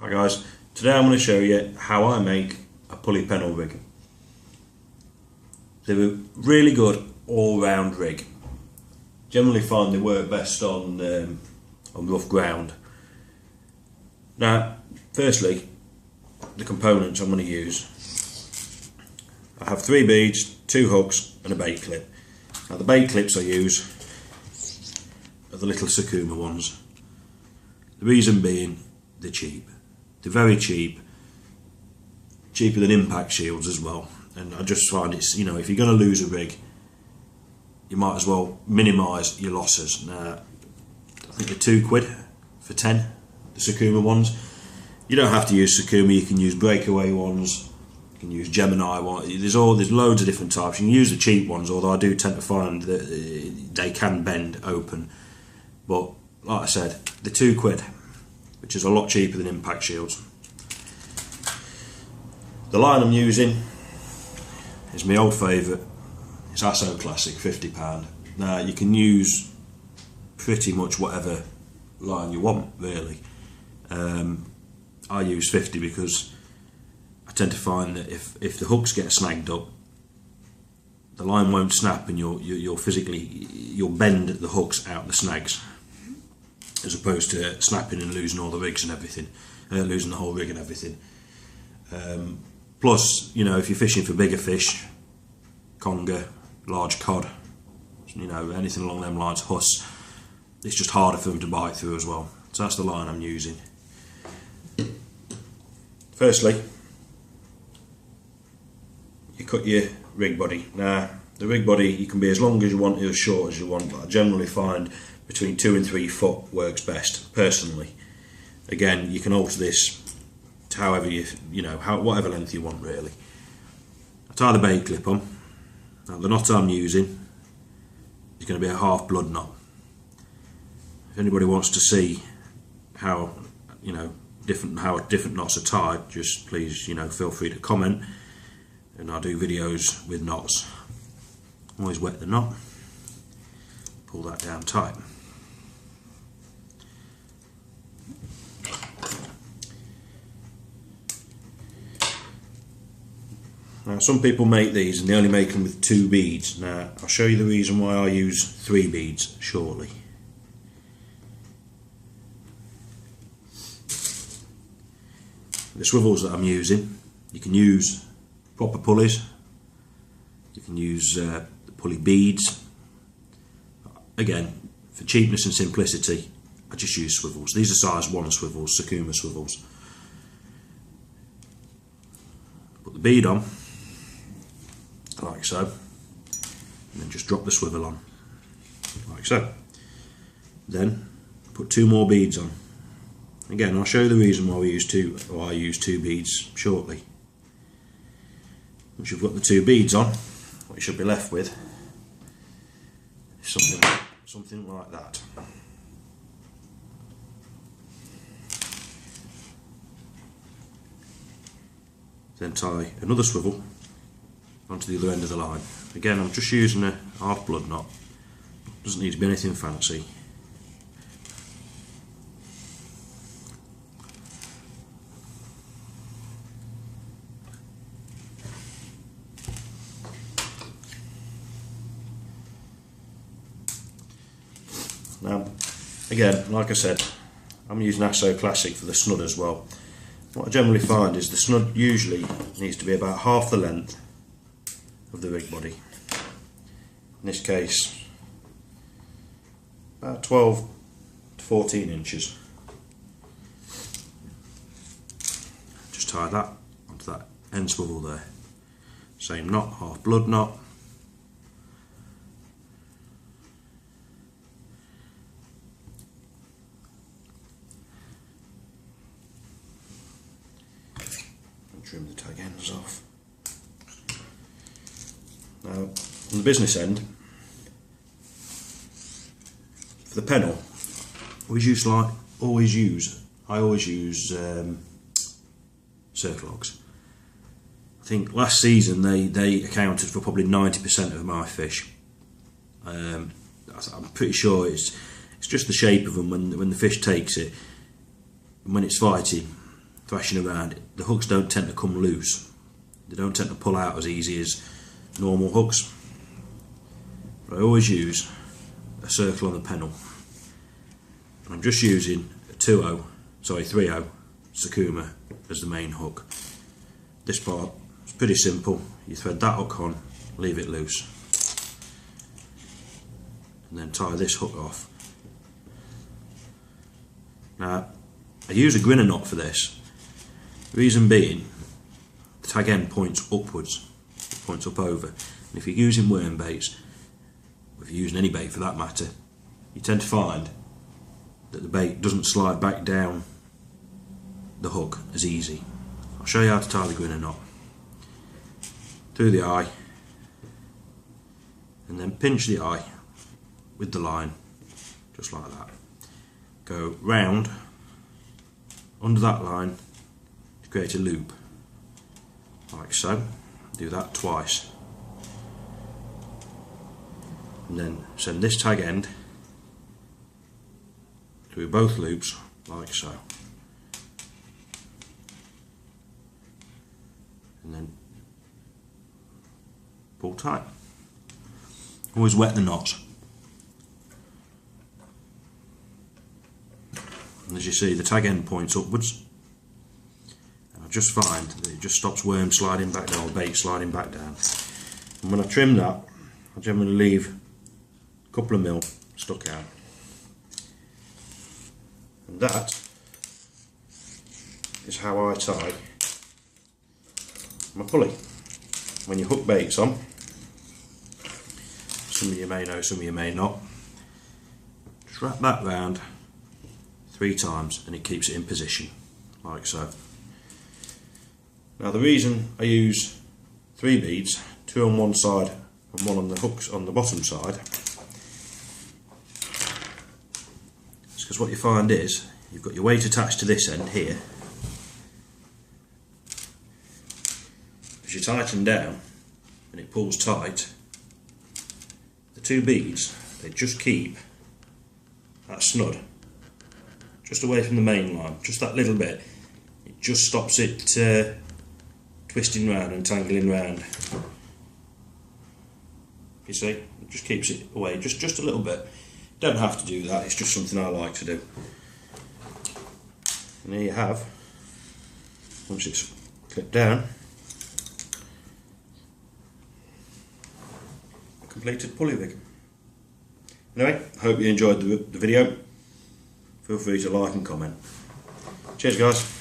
Hi guys, today I'm going to show you how I make a pulley pennel rig. They're a really good all-round rig. Generally find they work best on rough ground. Now, firstly, the components I'm going to use. I have 3 beads, 2 hooks and a bait clip. Now the bait clips I use are the little Sakuma ones. The reason being, they're cheap. They're very cheap, cheaper than impact shields as well. And I just find it's, if you're going to lose a rig, you might as well minimise your losses. Now, I think they're £2 for 10, the Sakuma ones. You don't have to use Sakuma, you can use breakaway ones, you can use Gemini ones. There's loads of different types. You can use the cheap ones, although I do tend to find that they can bend open. But like I said, they're £2, which is a lot cheaper than impact shields. The line I'm using is my old favourite. It's Asso Classic, £50. Now you can use pretty much whatever line you want, really. I use 50 because I tend to find that if the hooks get snagged up, the line won't snap and you'll bend the hooks out the snags, as opposed to snapping and losing all the rigs and everything, losing the whole rig and everything. Plus, if you're fishing for bigger fish, conger, large cod, anything along them lines, huss, it's just harder for them to bite through as well. So that's the line I'm using. Firstly, you cut your rig body. Now, the rig body, you can be as long as you want or as short as you want, but I generally find between 2 and 3 foot works best, personally. Again, you can alter this to however whatever length you want, really. I tie the bait clip on. Now, the knot I'm using is going to be a half blood knot. If anybody wants to see how different knots are tied, just please feel free to comment, and I do videos with knots. Always wet the knot, pull that down tight. Now, some people make these and they only make them with 2 beads. Now, I'll show you the reason why I use 3 beads shortly. The swivels that I'm using, you can use proper pulleys, you can use the pulley beads. Again, for cheapness and simplicity, I just use swivels. These are size 1 swivels, Sakuma swivels. Put the bead on, like so, and then just drop the swivel on, like so. Then put 2 more beads on. Again, I'll show you the reason why I use 2 beads shortly. Once you've got the 2 beads on, what you should be left with is something like that. Then tie another swivel onto the other end of the line. Again, I'm just using a half blood knot. Doesn't need to be anything fancy. Now, again, like I said, I'm using Asso Classic for the snud as well. What I generally find is the snud usually needs to be about half the length of the rig body. In this case, about 12 to 14 inches. Just tie that onto that end swivel there. Same knot, half blood knot. Trim the tag ends off. Now, on the business end, for the pennel, I always use circle logs. I think last season they accounted for probably 90% of my fish. I'm pretty sure it's just the shape of them when the fish takes it, and when it's fighting. thrashing around, the hooks don't tend to come loose. They don't tend to pull out as easy as normal hooks. But I always use a circle on the pennel. And I'm just using a 3/0 Sakuma as the main hook. This part is pretty simple. You thread that hook on, leave it loose, and then tie this hook off. Now, I use a grinner knot for this. Reason being, the tag end points upwards, it points up over. And if you're using worm baits, or if you're using any bait for that matter, you tend to find that the bait doesn't slide back down the hook as easy. I'll show you how to tie the grinner knot. Through the eye, and then pinch the eye with the line, just like that. Go round under that line to create a loop, like so. Do that twice, and then send this tag end through both loops, like so, and then pull tight. Always wet the knots. And as you see, the tag end points upwards, and I just find that it just stops worm sliding back down, or bait sliding back down. And when I trim that, I generally leave a couple of mil stuck out. And that is how I tie my pulley. When you hook baits on, some of you may know, some of you may not, just wrap that round 3 times and it keeps it in position, like so. Now the reason I use 3 beads, 2 on one side and 1 on the hooks on the bottom side, is because what you find is you've got your weight attached to this end here. As you tighten down and it pulls tight, the 2 beads, they just keep that snud just away from the main line, just that little bit. It just stops it twisting round and tangling round. You see, it just keeps it away just a little bit. Don't have to do that, it's just something I like to do. And there you have, once it's clipped down, a completed pulley rig. Anyway, I hope you enjoyed the video. Feel free to like and comment. Cheers guys.